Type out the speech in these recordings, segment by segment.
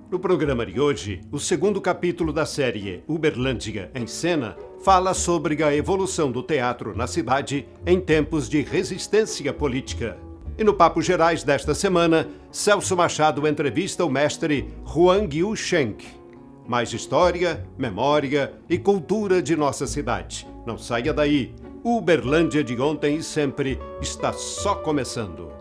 No programa de hoje, o segundo capítulo da série Uberlândia em Cena fala sobre a evolução do teatro na cidade em tempos de resistência política. E no Papo Gerais desta semana, Celso Machado entrevista o mestre Huang Yu-Sheng. Mais história, memória e cultura de nossa cidade. Não saia daí. Uberlândia de ontem e sempre está só começando.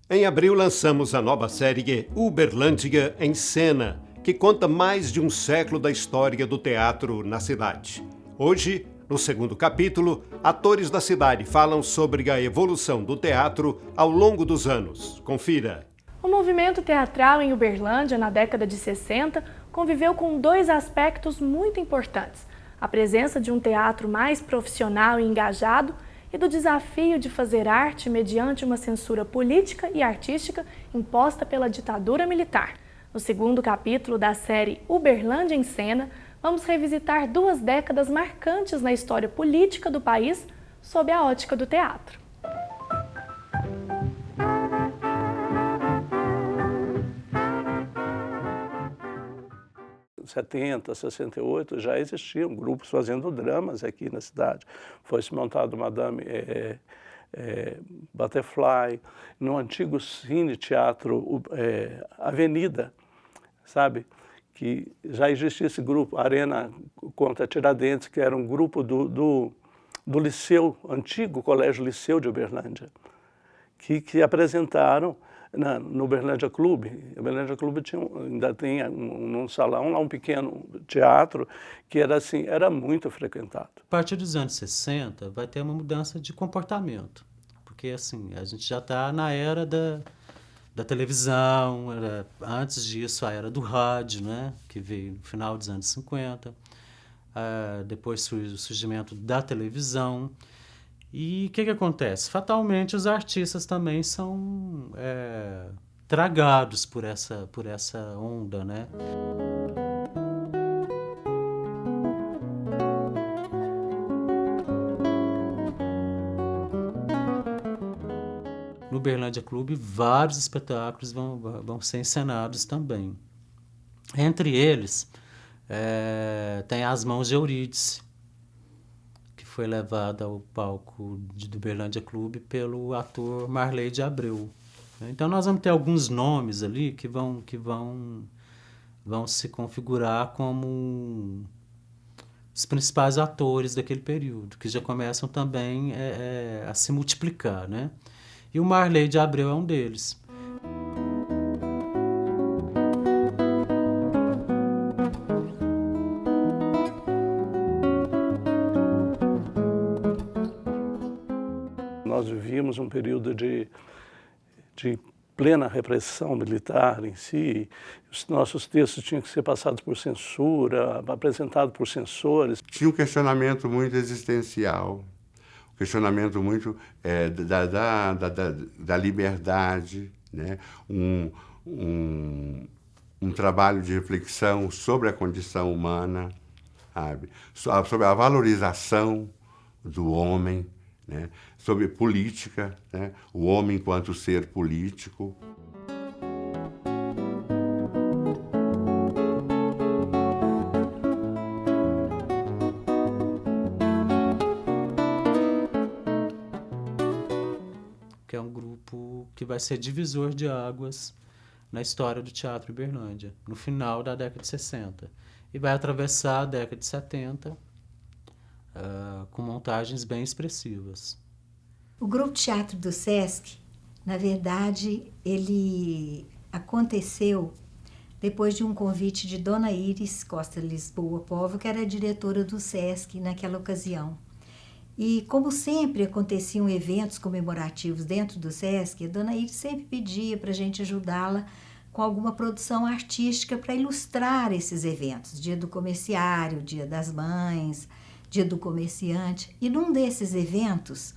Em abril lançamos a nova série Uberlândia em Cena, que conta mais de um século da história do teatro na cidade. Hoje, no segundo capítulo, atores da cidade falam sobre a evolução do teatro ao longo dos anos. Confira. O movimento teatral em Uberlândia, na década de 60, conviveu com dois aspectos muito importantes: a presença de um teatro mais profissional e engajado e do desafio de fazer arte mediante uma censura política e artística imposta pela ditadura militar. No segundo capítulo da série Uberlândia em Cena, vamos revisitar duas décadas marcantes na história política do país sob a ótica do teatro. Em 70, 68, já existiam grupos fazendo dramas aqui na cidade. Foi-se montado Madame Butterfly, no antigo Cine Teatro Avenida, sabe? Que já existia esse grupo, Arena contra Tiradentes, que era um grupo do Liceu, antigo Colégio Liceu de Uberlândia, que apresentaram no Uberlândia Clube. O Uberlândia Clube ainda tem num salão lá um pequeno teatro que era assim, era muito frequentado. A partir dos anos 60 vai ter uma mudança de comportamento, porque assim, a gente já está na era da televisão, antes disso a era do rádio, né, que veio no final dos anos 50, depois surge o surgimento da televisão. E o que acontece? Fatalmente, os artistas também são tragados por essa onda, né? No Uberlândia Clube, vários espetáculos vão ser encenados também. Entre eles, tem As Mãos de Eurídice, foi levada ao palco do Uberlândia Clube pelo ator Marley de Abreu. Então nós vamos ter alguns nomes ali que vão se configurar como os principais atores daquele período, que já começam também a se multiplicar, né? E o Marley de Abreu é um deles. Nós vivíamos um período de plena repressão militar em si. Os nossos textos tinham que ser passados por censura, apresentados por censores. Tinha um questionamento muito existencial, um questionamento muito da liberdade, né? Um trabalho de reflexão sobre a condição humana, sabe? Sobre a valorização do homem, né? Sobre política, né? O homem enquanto ser político. Que é um grupo que vai ser divisor de águas na história do Teatro Uberlândia, no final da década de 60. E vai atravessar a década de 70 com montagens bem expressivas. O Grupo Teatro do Sesc, na verdade, ele aconteceu depois de um convite de Dona Iris Costa Lisboa Povo, que era a diretora do Sesc naquela ocasião. E como sempre aconteciam eventos comemorativos dentro do Sesc, a Dona Iris sempre pedia para a gente ajudá-la com alguma produção artística para ilustrar esses eventos. Dia do Comerciário, Dia das Mães, Dia do Comerciante. E num desses eventos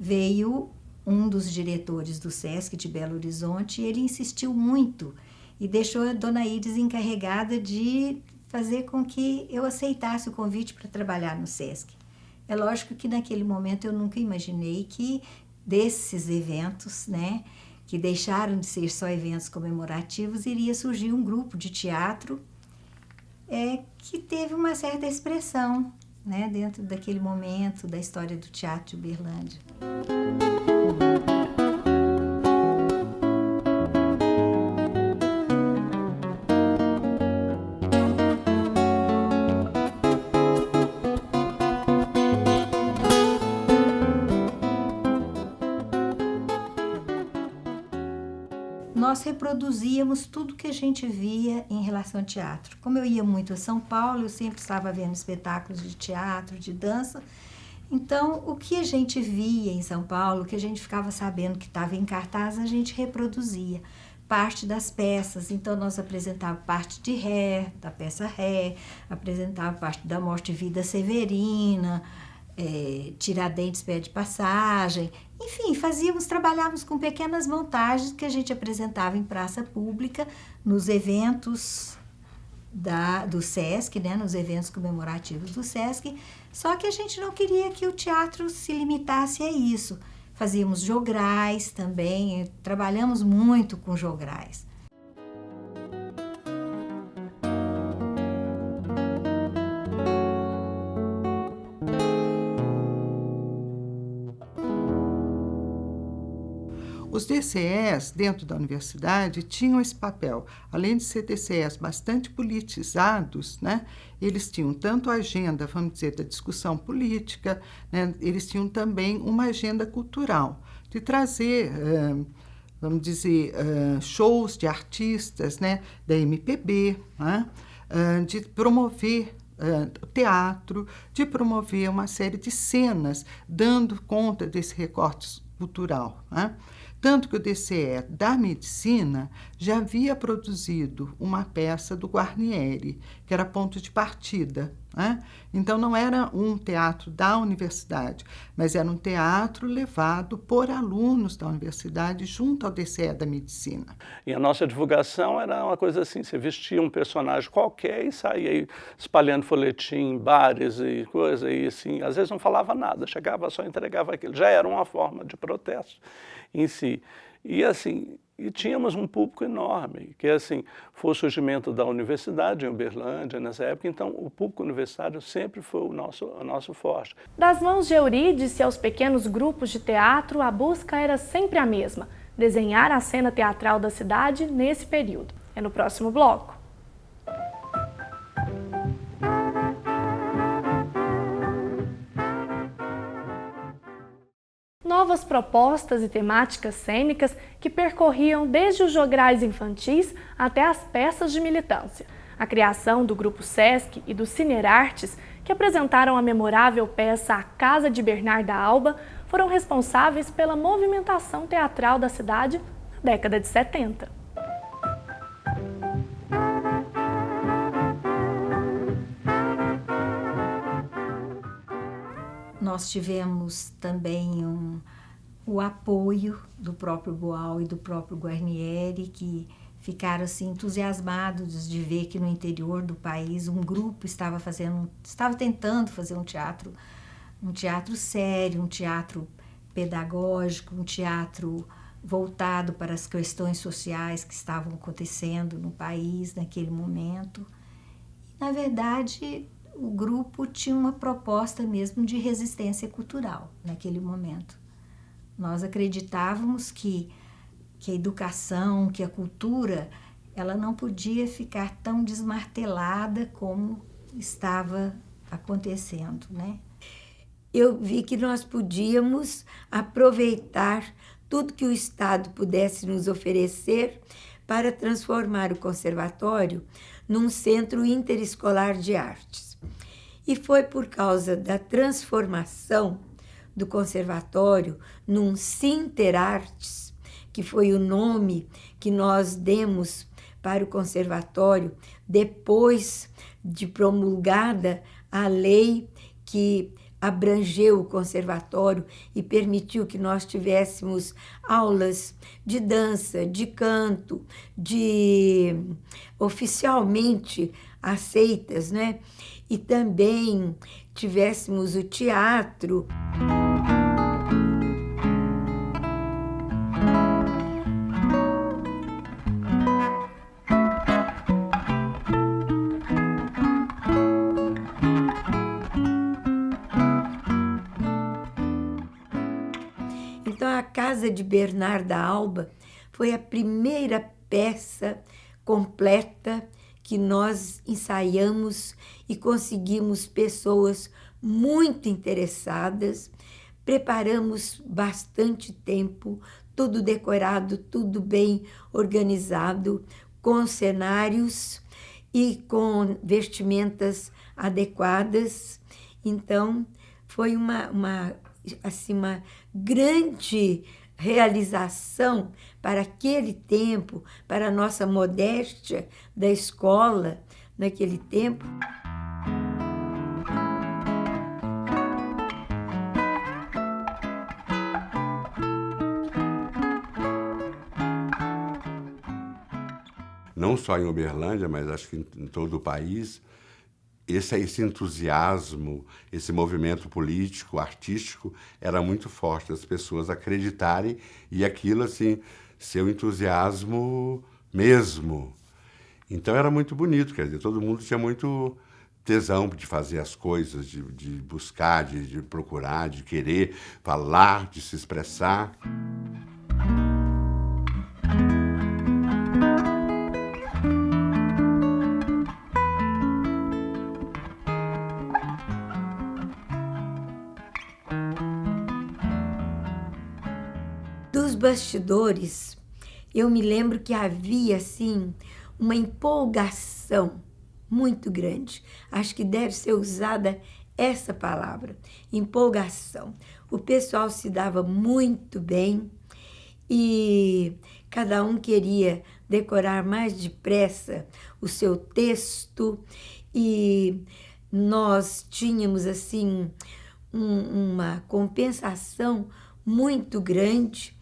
veio um dos diretores do SESC de Belo Horizonte e ele insistiu muito e deixou a Dona Iris encarregada de fazer com que eu aceitasse o convite para trabalhar no SESC. É lógico que naquele momento eu nunca imaginei que desses eventos, né, que deixaram de ser só eventos comemorativos, iria surgir um grupo de teatro que teve uma certa expressão, né, dentro daquele momento da história do teatro de Uberlândia. Nós reproduzíamos tudo que a gente via em relação ao teatro. Como eu ia muito a São Paulo, eu sempre estava vendo espetáculos de teatro, de dança. Então, o que a gente via em São Paulo, o que a gente ficava sabendo que estava em cartaz, a gente reproduzia. Parte das peças, então nós apresentávamos parte de Ré, da peça Ré, apresentava parte da Morte e Vida Severina, Tiradentes Pede Passagem, enfim, trabalhávamos com pequenas montagens que a gente apresentava em praça pública, nos eventos do SESC, né, nos eventos comemorativos do SESC, só que a gente não queria que o teatro se limitasse a isso. Fazíamos jograis também, trabalhamos muito com jograis. Os DCEs dentro da universidade tinham esse papel. Além de ser DCEs bastante politizados, né, eles tinham tanto a agenda, vamos dizer, da discussão política, né, eles tinham também uma agenda cultural, de trazer, vamos dizer, shows de artistas, né, da MPB, né, de promover teatro, de promover uma série de cenas, dando conta desse recorte cultural, né? Tanto que o DCE da Medicina já havia produzido uma peça do Guarnieri, que era ponto de partida, né? Então não era um teatro da universidade, mas era um teatro levado por alunos da universidade junto ao DCE da Medicina. E a nossa divulgação era uma coisa assim, você vestia um personagem qualquer e saía aí espalhando folhetim em bares e coisa, e assim, às vezes não falava nada, chegava só entregava aquilo, já era uma forma de protesto em si. E assim, e tínhamos um público enorme, que assim, foi o surgimento da universidade em Uberlândia nessa época, então o público universitário sempre foi o nosso forte. Das mãos de Eurídice aos pequenos grupos de teatro, a busca era sempre a mesma, desenhar a cena teatral da cidade nesse período. É no próximo bloco. Novas propostas e temáticas cênicas que percorriam desde os jograis infantis até as peças de militância. A criação do Grupo SESC e do Cinerartes, que apresentaram a memorável peça A Casa de Bernarda Alba, foram responsáveis pela movimentação teatral da cidade na década de 70. Nós tivemos também o apoio do próprio Boal e do próprio Guarnieri, que ficaram assim, entusiasmados de ver que no interior do país um grupo estava tentando fazer um teatro sério, um teatro pedagógico, um teatro voltado para as questões sociais que estavam acontecendo no país naquele momento. E, na verdade, o grupo tinha uma proposta mesmo de resistência cultural naquele momento. Nós acreditávamos que a educação, que a cultura, ela não podia ficar tão desmartelada como estava acontecendo, né? Eu vi que nós podíamos aproveitar tudo que o Estado pudesse nos oferecer para transformar o conservatório num centro interescolar de artes. E foi por causa da transformação do conservatório num Cinterartes, que foi o nome que nós demos para o conservatório depois de promulgada a lei que abrangeu o conservatório e permitiu que nós tivéssemos aulas de dança, de canto, oficialmente aceitas, né? E também tivéssemos o teatro. Então, a Casa de Bernarda Alba foi a primeira peça completa que nós ensaiamos e conseguimos pessoas muito interessadas. Preparamos bastante tempo, tudo decorado, tudo bem organizado, com cenários e com vestimentas adequadas. Então, foi uma grande realização para aquele tempo, para a nossa modéstia da escola naquele tempo. Não só em Uberlândia, mas acho que em todo o país, esse entusiasmo, esse movimento político, artístico, era muito forte, as pessoas acreditarem e aquilo, assim, ser um entusiasmo mesmo. Então era muito bonito, quer dizer, todo mundo tinha muito tesão de fazer as coisas, de buscar, de procurar, de querer falar, de se expressar. Dos bastidores, eu me lembro que havia, assim, uma empolgação muito grande. Acho que deve ser usada essa palavra, empolgação. O pessoal se dava muito bem e cada um queria decorar mais depressa o seu texto e nós tínhamos, assim, uma compensação muito grande.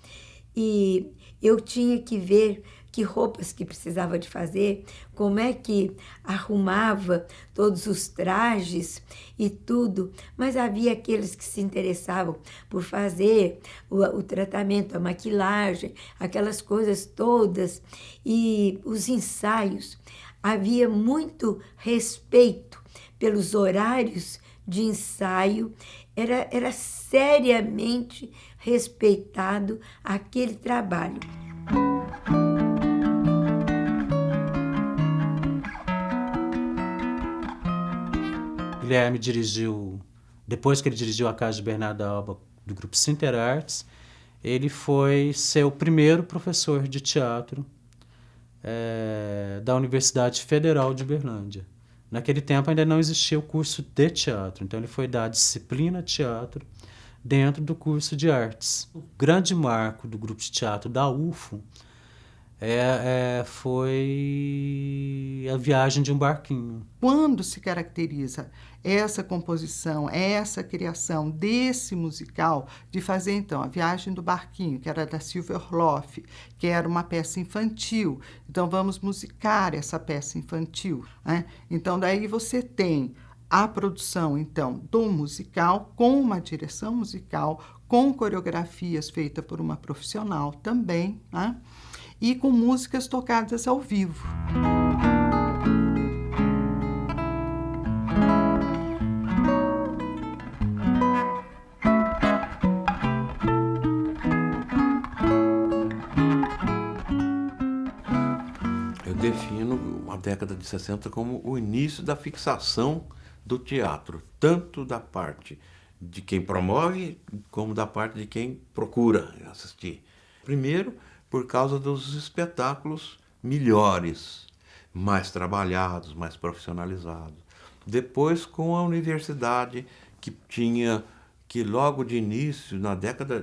E eu tinha que ver que roupas que precisava de fazer, como é que arrumava todos os trajes e tudo. Mas havia aqueles que se interessavam por fazer o tratamento, a maquilagem, aquelas coisas todas. E os ensaios, havia muito respeito pelos horários de ensaio, era seriamente respeitado aquele trabalho. Guilherme dirigiu, depois que ele dirigiu a Casa de Bernarda Alba do Grupo Sinter Artes, ele foi ser o primeiro professor de teatro da Universidade Federal de Uberlândia. Naquele tempo ainda não existia o curso de teatro, então ele foi dar a disciplina teatro dentro do curso de artes. O grande marco do grupo de teatro da UFO foi a viagem de um barquinho. Quando se caracteriza essa composição, essa criação desse musical, de fazer então a Viagem do Barquinho, que era da Silvia Orloff, que era uma peça infantil, então vamos musicar essa peça infantil, né? Então daí você tem a produção, então, do musical, com uma direção musical, com coreografias feitas por uma profissional também, né? E com músicas tocadas ao vivo. Eu defino a década de 60 como o início da fixação do teatro, tanto da parte de quem promove, como da parte de quem procura assistir. Primeiro, por causa dos espetáculos melhores, mais trabalhados, mais profissionalizados. Depois, com a universidade, que logo de início, na década,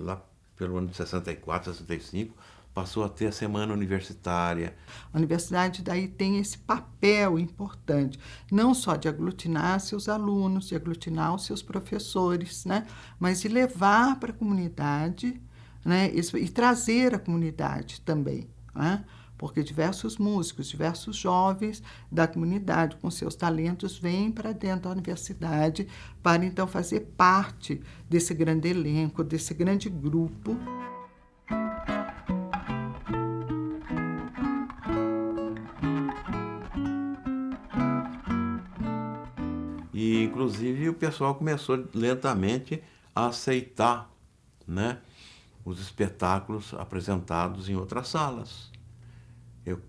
lá pelo ano de 64, 65, passou a ter a semana universitária. A universidade daí tem esse papel importante, não só de aglutinar seus alunos, de aglutinar os seus professores, né, mas de levar para a comunidade, né, e trazer a comunidade também, né, porque diversos músicos, diversos jovens da comunidade com seus talentos vêm para dentro da universidade para então fazer parte desse grande elenco, desse grande grupo. E, inclusive, o pessoal começou lentamente a aceitar, né, os espetáculos apresentados em outras salas.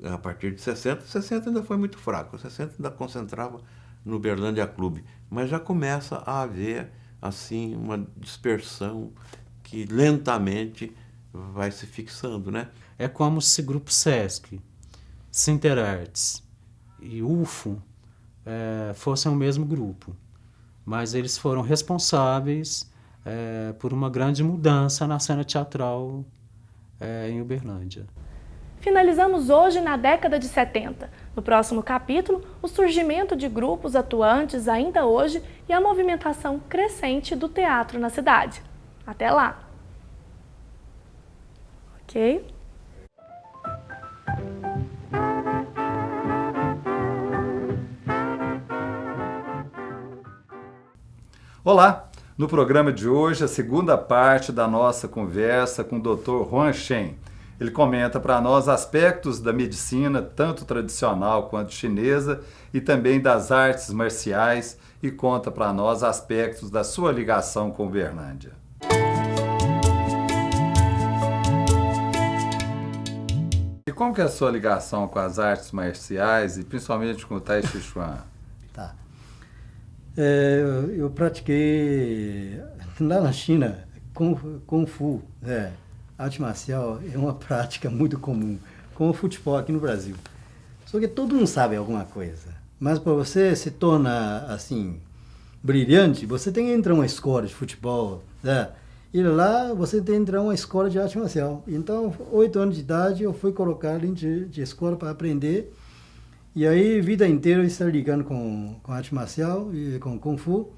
A partir de 60 ainda foi muito fraco, 60 ainda concentrava no Uberlândia Clube, mas já começa a haver assim, uma dispersão que lentamente vai se fixando, né? É como se Grupo Sesc, Sinterartes e UFO fossem o mesmo grupo, mas eles foram responsáveis por uma grande mudança na cena teatral em Uberlândia. Finalizamos hoje na década de 70. No próximo capítulo, o surgimento de grupos atuantes ainda hoje e a movimentação crescente do teatro na cidade. Até lá! Ok? Olá! No programa de hoje, a segunda parte da nossa conversa com o Dr. Huan Shen. Ele comenta para nós aspectos da medicina, tanto tradicional quanto chinesa, e também das artes marciais, e conta para nós aspectos da sua ligação com Uberlândia. E como que é a sua ligação com as artes marciais e principalmente com o Tai Chi Chuan? Tá. Eu pratiquei lá na China Kung Fu, arte marcial é uma prática muito comum, como o futebol aqui no Brasil. Só que todo mundo sabe alguma coisa. Mas para você se tornar assim brilhante, você tem que entrar em uma escola de futebol, né? E lá você tem que entrar em uma escola de arte marcial. Então, 8 anos de idade, eu fui colocado de escola para aprender. E aí, vida inteira, eu estava ligando com arte marcial e com Kung Fu.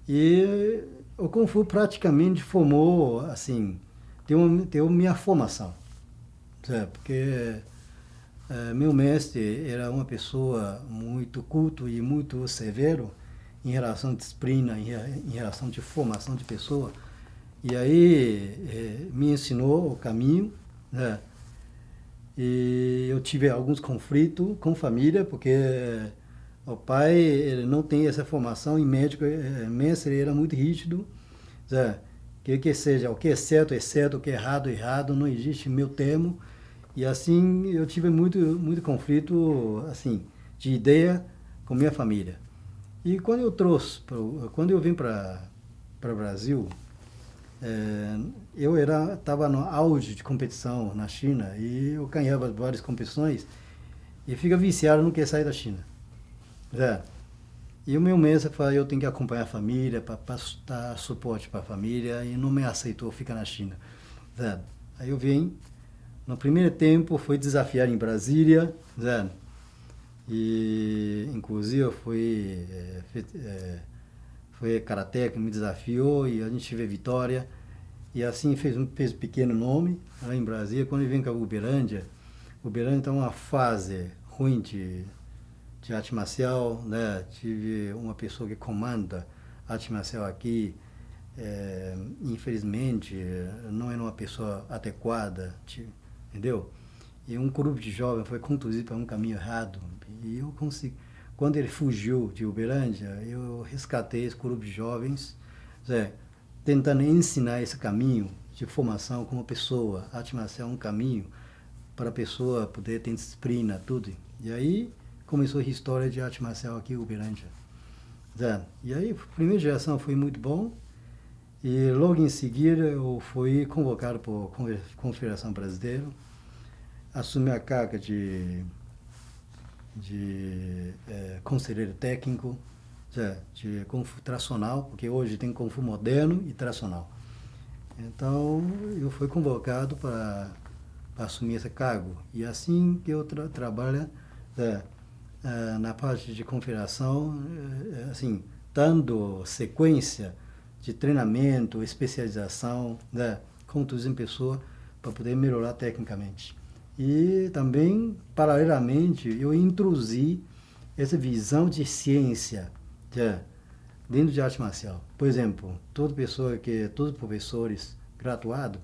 E o Kung Fu praticamente formou, assim, deu minha formação. Sabe? Porque meu mestre era uma pessoa muito culto e muito severo em relação à disciplina, em relação de formação de pessoa. E aí me ensinou o caminho, né? E eu tive alguns conflitos com família, porque o pai ele não tem essa formação em médico, mestre era muito rígido, né? Que seja, o que é certo, o que é errado, não existe meu termo. E assim eu tive muito conflito assim, de ideia com minha família. E quando eu vim para o Brasil, eu estava no auge de competição na China e eu ganhava várias competições e fica viciado, não quer sair da China. E o meu mestre falou, eu tenho que acompanhar a família, para dar suporte para a família, e não me aceitou ficar na China. Aí eu vim, no primeiro tempo foi desafiar em Brasília, e inclusive eu foi karatê que me desafiou e a gente teve vitória. E assim fez um pequeno nome lá em Brasília. Quando eu vim com a Uberlândia está uma fase ruim de arte marcial, né? Tive uma pessoa que comanda arte marcial aqui, infelizmente não era uma pessoa adequada, entendeu? E um grupo de jovens foi conduzido para um caminho errado. E eu consegui, quando ele fugiu de Uberlândia, eu resgatei esse grupo de jovens, tentando ensinar esse caminho de formação como pessoa. A arte marcial é um caminho para a pessoa poder ter disciplina, tudo. E aí começou a história de arte marcial aqui em Uberlândia. E aí a primeira geração foi muito bom. E logo em seguida eu fui convocado por Confederação Brasileira, assumi a carga de conselheiro técnico de Kung Fu tradicional, porque hoje tem Kung Fu moderno e tradicional. Então eu fui convocado para para assumir esse cargo. E assim que eu trabalho na parte de confederação, assim, dando sequência de treinamento, especialização, conduzindo pessoas para poder melhorar tecnicamente. E também, paralelamente, eu introduzi essa visão de ciência dentro de arte marcial. Por exemplo, todos os professores graduados,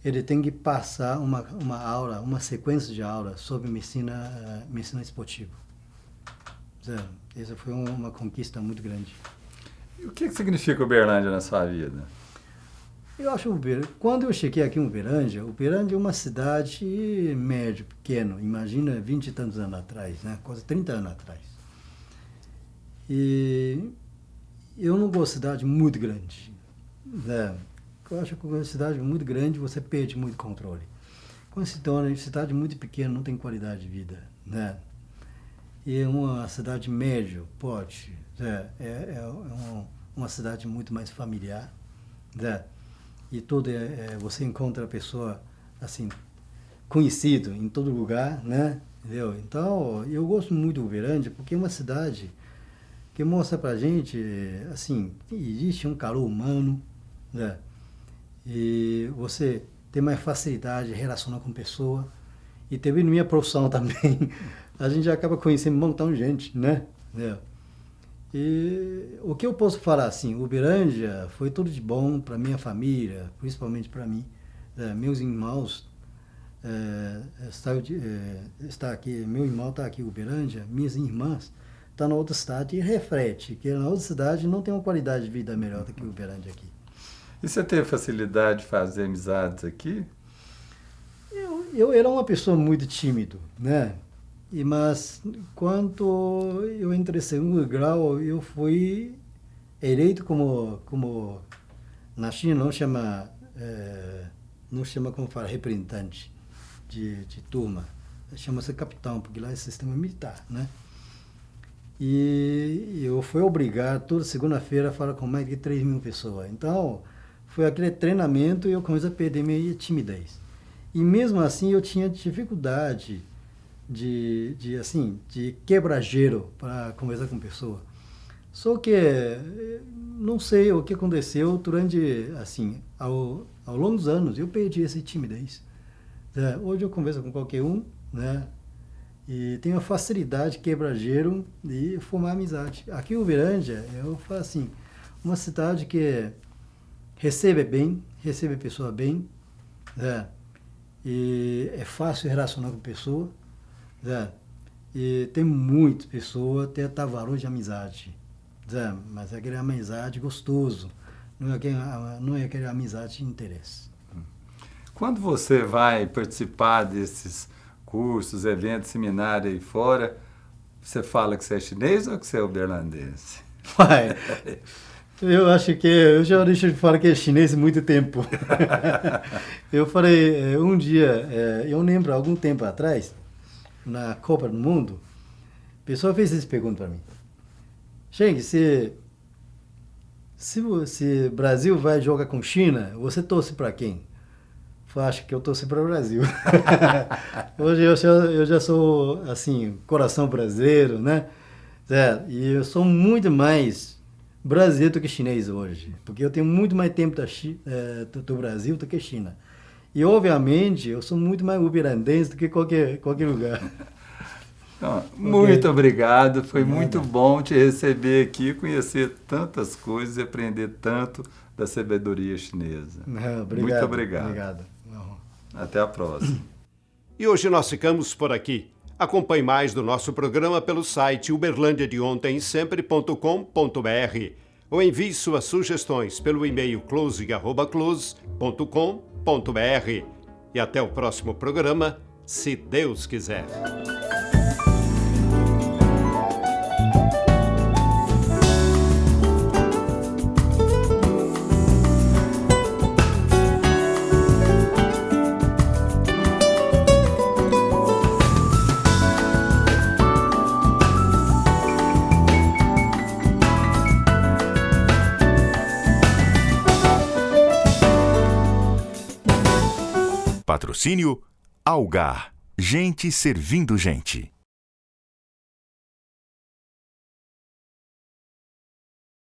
ele tem que passar uma aula, uma sequência de aulas sobre medicina esportiva. Essa foi uma conquista muito grande. E o que significa Uberlândia na sua vida? Eu acho quando eu cheguei aqui em Uberlândia é uma cidade médio, pequeno, imagina 20 e tantos anos atrás, né? Quase 30 anos atrás. E eu não gosto de cidade muito grande, né? Eu acho que uma cidade muito grande você perde muito controle. Quando se torna uma cidade muito pequena, não tem qualidade de vida, né? E uma cidade médio, porte, uma cidade muito mais familiar, né? E você encontra a pessoa assim conhecido em todo lugar, né? Entendeu? Então eu gosto muito do Uberlândia porque é uma cidade que mostra pra gente assim que existe um calor humano, né? E você tem mais facilidade de relacionar com pessoa. E também na minha profissão também a gente acaba conhecendo um montão de gente, né? Entendeu? E o que eu posso falar assim, Uberlândia foi tudo de bom para minha família, principalmente para mim. Meus irmãos está aqui, meu irmão está aqui em Uberlândia, minhas irmãs estão na outra cidade e reflete que na outra cidade não tem uma qualidade de vida melhor do que Uberlândia aqui. E você teve facilidade de fazer amizades aqui? Eu era uma pessoa muito tímido, né? Mas quando eu entrei em segundo grau, eu fui eleito como na China não chama como fala, representante de turma, chama-se capitão, porque lá é sistema militar, né? E eu fui obrigado toda segunda-feira a falar com mais de 3.000 pessoas. Então, foi aquele treinamento e eu comecei a perder minha timidez. E mesmo assim eu tinha dificuldade de quebrar gelo para conversar com pessoa. Só que não sei o que aconteceu durante, assim, ao longo dos anos, eu perdi essa timidez. Hoje eu converso com qualquer um, né? E tenho a facilidade de quebrar gelo e formar amizade. Aqui em Uberlândia, eu falo assim, uma cidade que recebe a pessoa bem, né? E é fácil relacionar com pessoa, né? E tem muitas pessoas até dar valor de amizade, né? Mas é aquela amizade gostoso, não é aquela amizade de interesse. Quando você vai participar desses cursos, eventos, seminários aí fora, você fala que você é chinês ou que você é uberlandense? Vai. Eu acho que eu já deixo de falar que é chinês há muito tempo. Eu falei, um dia, eu lembro, algum tempo atrás, na Copa do Mundo, a pessoa fez essa pergunta para mim. Gente, se o Brasil vai jogar com China, você torce para quem? Eu acho que eu torço para o Brasil. Hoje eu já sou, assim, coração brasileiro, né? E eu sou muito mais brasileiro do que chinês hoje, porque eu tenho muito mais tempo do Brasil do que China. E, obviamente, eu sou muito mais uberlandense do que qualquer lugar. Então, muito obrigado, foi muito bom te receber aqui, conhecer tantas coisas e aprender tanto da sabedoria chinesa. Obrigado. Muito obrigado. Obrigado. Até a próxima. E hoje nós ficamos por aqui. Acompanhe mais do nosso programa pelo site uberlandiadeontem.com.br ou envie suas sugestões pelo e-mail closing@close.com.br. E até o próximo programa, se Deus quiser. Patrocínio Algar. Gente servindo gente.